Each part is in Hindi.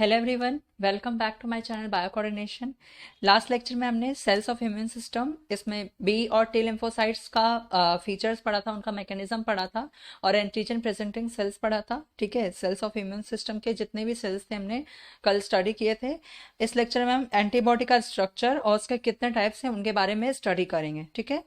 Hello everyone, welcome back to my channel bio coordination. Last lecture में हमने सेल्स ऑफ इम्यून सिस्टम, इसमें बी और टी लिम्फोसाइट्स का फीचर्स पढ़ा था, उनका मैकेनिज्म पढ़ा था और एंटीजन प्रेजेंटिंग सेल्स पढ़ा था। ठीक है, सेल्स ऑफ इम्यून सिस्टम के जितने भी सेल्स थे हमने कल स्टडी किए थे। इस लेक्चर में हम एंटीबॉडी का स्ट्रक्चर और उसके कितने टाइप्स हैं उनके बारे में स्टडी करेंगे। ठीक है,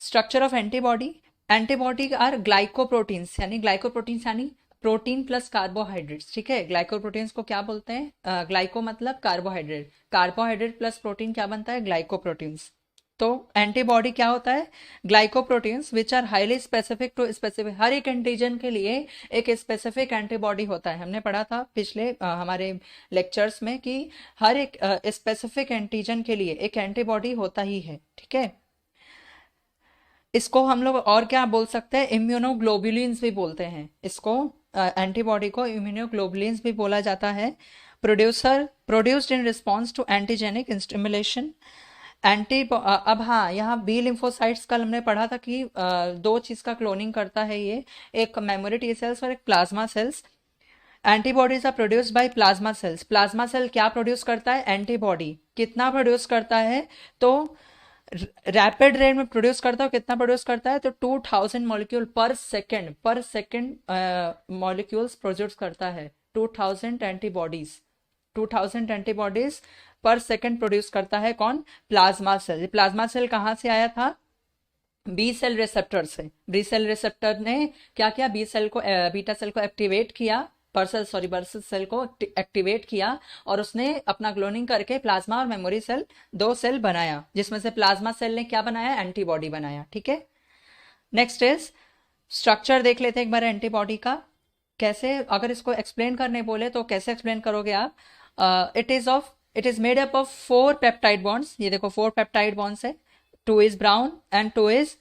structure of antibody. Antibody are glycoproteins, यानी ग्लाइकोप्रोटीन्स यानी प्रोटीन प्लस कार्बोहाइड्रेट्स। ठीक है, ग्लाइकोप्रोटीन्स को क्या बोलते हैं? ग्लाइको मतलब कार्बोहाइड्रेट, कार्बोहाइड्रेट प्लस प्रोटीन क्या बनता है? ग्लाइकोप्रोटीन्स। तो एंटीबॉडी क्या होता है? Glycoproteins which are highly specific to specific, हर एक एंटीजन के लिए एक स्पेसिफिक एंटीबॉडी होता है। हमने पढ़ा था पिछले हमारे लेक्चर्स में कि हर एक स्पेसिफिक एंटीजन के लिए एक एंटीबॉडी होता ही है। ठीक है, इसको हम लोग और क्या बोल सकते हैं? इम्यूनोग्लोबुलिन्स भी बोलते हैं इसको। एंटीबॉडी को इम्यूनोग्लोबुलिन्स भी बोला जाता है। Produced in response to antigenic stimulation. अब हाँ, यहाँ बी लिम्फोसाइट्स कल हमने पढ़ा था कि दो चीज का क्लोनिंग करता है ये, एक मेमोरी टी सेल्स और एक plasma cells. Antibodies are produced by plasma cells. Plasma cell क्या प्रोड्यूस करता है? एंटीबॉडी। कितना प्रोड्यूस करता है? तो रैपिड रेट में प्रोड्यूस करता है। कितना प्रोड्यूस करता है? तो 2000 मॉलिक्यूल पर सेकेंड मॉलिक्यूल्स प्रोड्यूस करता है। 2000 एंटीबॉडीज पर सेकेंड प्रोड्यूस करता है। कौन? Plasma cell. प्लाज्मा सेल कहाँ से आया था? बी सेल रिसेप्टर से। बी सेल रिसेप्टर ने क्या किया? बीटा सेल को एक्टिवेट किया, बर्सल सेल को एक्टिवेट किया और उसने अपना क्लोनिंग करके प्लाज्मा और मेमोरी सेल दो सेल बनाया, जिसमें से प्लाज्मा सेल ने क्या बनाया? एंटीबॉडी बनाया। ठीक है, नेक्स्ट इज स्ट्रक्चर देख लेते हैं एक बार एंटीबॉडी का। कैसे, अगर इसको एक्सप्लेन करने बोले तो कैसे एक्सप्लेन करोगे आप? It is made up of 4 peptide bonds. ये देखो 4 पेप्टाइड बॉन्ड्स है, 2 is brown and 2 is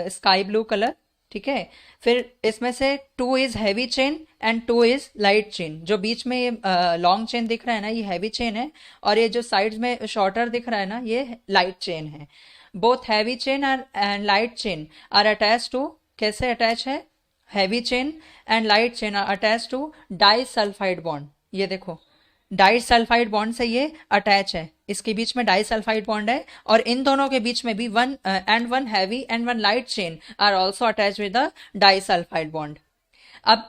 sky blue colour. ठीक है, फिर इसमें से 2 is heavy chain and 2 is light chain. जो बीच में ये लॉन्ग चेन दिख रहा है ना, ये हैवी चेन है, और ये जो साइड्स में शॉर्टर दिख रहा है ना, ये लाइट चेन है। Both heavy chain and light chain are attach to, कैसे अटैच है? Heavy chain and light chain are attach to disulphide bond. ये देखो डाई सल्फाइड बॉन्ड से ये अटैच है, इसके बीच में डाई सल्फाइड बॉन्ड है, और इन दोनों के बीच में भी one heavy and one light chain are also attach with the disulphide bond. अब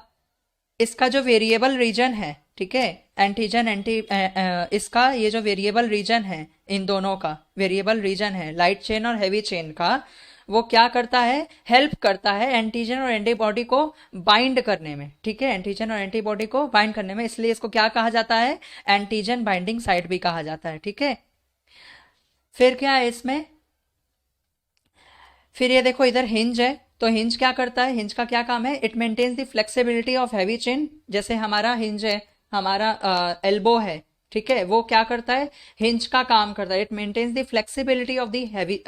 इसका जो वेरिएबल रीजन है, ठीक है, इसका ये जो वेरिएबल रीजन है, इन दोनों का वेरिएबल रीजन है लाइट चेन और हैवी चेन का, वो क्या करता है? हेल्प करता है एंटीजन और एंटीबॉडी को बाइंड करने में। ठीक है, एंटीजन और एंटीबॉडी को बाइंड करने में, इसलिए इसको क्या कहा जाता है? एंटीजन बाइंडिंग साइट भी कहा जाता है। ठीक है, फिर क्या है इसमें? फिर ये देखो इधर हिंज है, तो हिंज क्या करता है? हिंज का क्या काम है? It maintains the flexibility of heavy chain. जैसे हमारा हिंज है, हमारा एल्बो है, ठीक है, वो क्या करता है? हिंज का काम करता है। It maintains the flexibility of the heavy,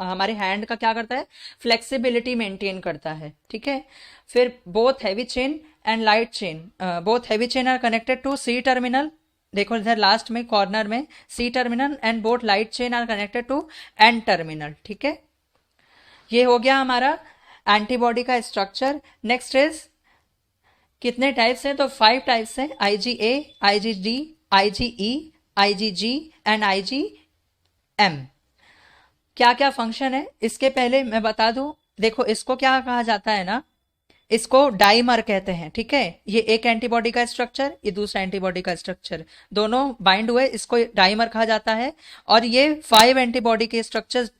हमारे हैंड का क्या करता है? फ्लेक्सिबिलिटी मेंटेन करता है। ठीक है, फिर both heavy chain and light chain, both heavy chain are connected to C terminal. देखो इधर लास्ट में कॉर्नर में C terminal, and both light chain are connected to N terminal. ठीक है, ये हो गया हमारा एंटीबॉडी का स्ट्रक्चर। नेक्स्ट इज कितने टाइप्स हैं? तो 5 टाइप्स हैं, IgA, IgD, IgE, IgG and IgM। क्या क्या फंक्शन है इसके पहले मैं बता दूं। देखो इसको क्या कहा जाता है ना, इसको डाइमर कहते हैं। ठीक है, ये एक एंटीबॉडी का स्ट्रक्चर, ये दूसरा एंटीबॉडी का स्ट्रक्चर, दोनों बाइंड हुए, इसको डाइमर कहा जाता है। और ये 5 एंटीबॉडी के स्ट्रक्चर्स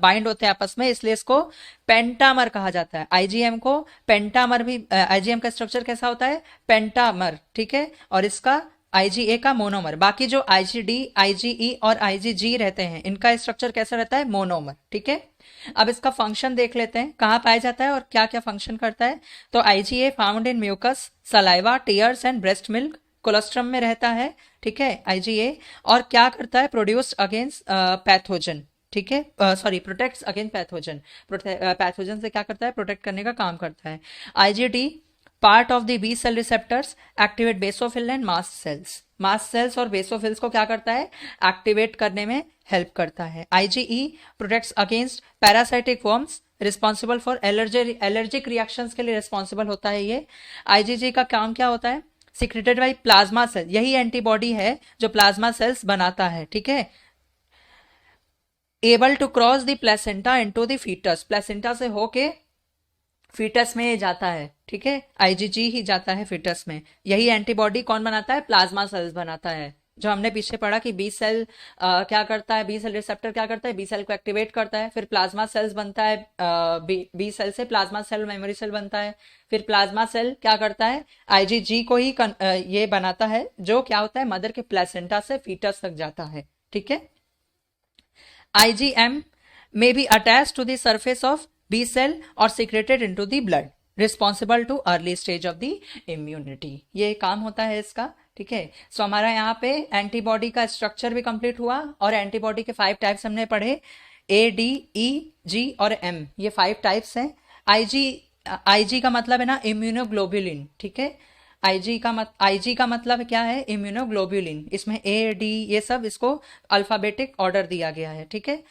बाइंड होते हैं आपस में, इसलिए इसको पेंटामर कहा जाता है। आईजीएम को पेंटामर भी, आईजीएम का स्ट्रक्चर कैसा होता है? पेंटामर। ठीक है, और इसका IgA का मोनोमर। बाकी जो IgD, IgE और IgG रहते हैं, इनका स्ट्रक्चर कैसा रहता है? मोनोमर। ठीक है, अब इसका फंक्शन देख लेते हैं, कहाँ पाया जाता है और क्या क्या फंक्शन करता है। तो IgA found in mucus, saliva, tears and breast milk, colostrum में रहता है। ठीक है, IgA, और क्या करता है? Produced against pathogen. ठीक है, sorry, protects against pathogen. Pathogen से क्या करता है? प्रोटेक्ट करने का काम करता है। IgD part of the B cell receptors activate basophil and mast cells. Mast cells और बेसोफिल्स को क्या करता है? एक्टिवेट करने में हेल्प करता है। IgE protects against parasitic worms, responsible for allergic reactions के लिए रिस्पॉन्सिबल होता है ये। IgG का काम क्या होता है? सिक्रेटेड बाई प्लाज्मा सेल, यही एंटीबॉडी है जो प्लाज्मा सेल्स बनाता है, ठीक है। Able to cross the placenta into the foetus, placenta से होके फीटस में जाता है, ठीक है, आईजीजी ही जाता है फीटस में। यही एंटीबॉडी कौन बनाता है? प्लाज्मा सेल्स बनाता है। जो हमने पीछे पढ़ा कि बी सेल क्या करता है, बी सेल रिसेप्टर क्या करता है, बी सेल को एक्टिवेट करता है, फिर प्लाज्मा सेल्स बनता है, बी सेल से प्लाज्मा सेल मेमोरी सेल बनता है, फिर प्लाज्मा सेल क्या करता है, आईजीजी को ही ये बनाता है, जो क्या होता है, मदर के प्लेसेंटा से फीटस तक जाता है, ठीक है। IgM may be attached to the surface of B cell or secreted into the blood, responsible to early stage of the immunity। ये काम होता है इसका, ठीक है। सो हमारा यहाँ पे एंटीबॉडी का स्ट्रक्चर भी कंप्लीट हुआ और एंटीबॉडी के 5 टाइप्स हमने पढ़े, ADE, G और M, ये 5 टाइप्स हैं। IG का मतलब है ना इम्यूनोग्लोबुलिन, ठीक है। IG का मतलब क्या है? इम्यूनोग्लोबुलिन। इसमें AD ये सब इसको अल्फाबेटिक ऑर्डर दिया गया है, ठीक है।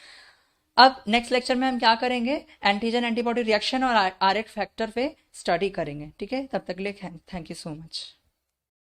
अब नेक्स्ट लेक्चर में हम क्या करेंगे? एंटीजन एंटीबॉडी रिएक्शन और आरएच फैक्टर पे स्टडी करेंगे, ठीक है। तब तक के लिए थैंक यू सो मच।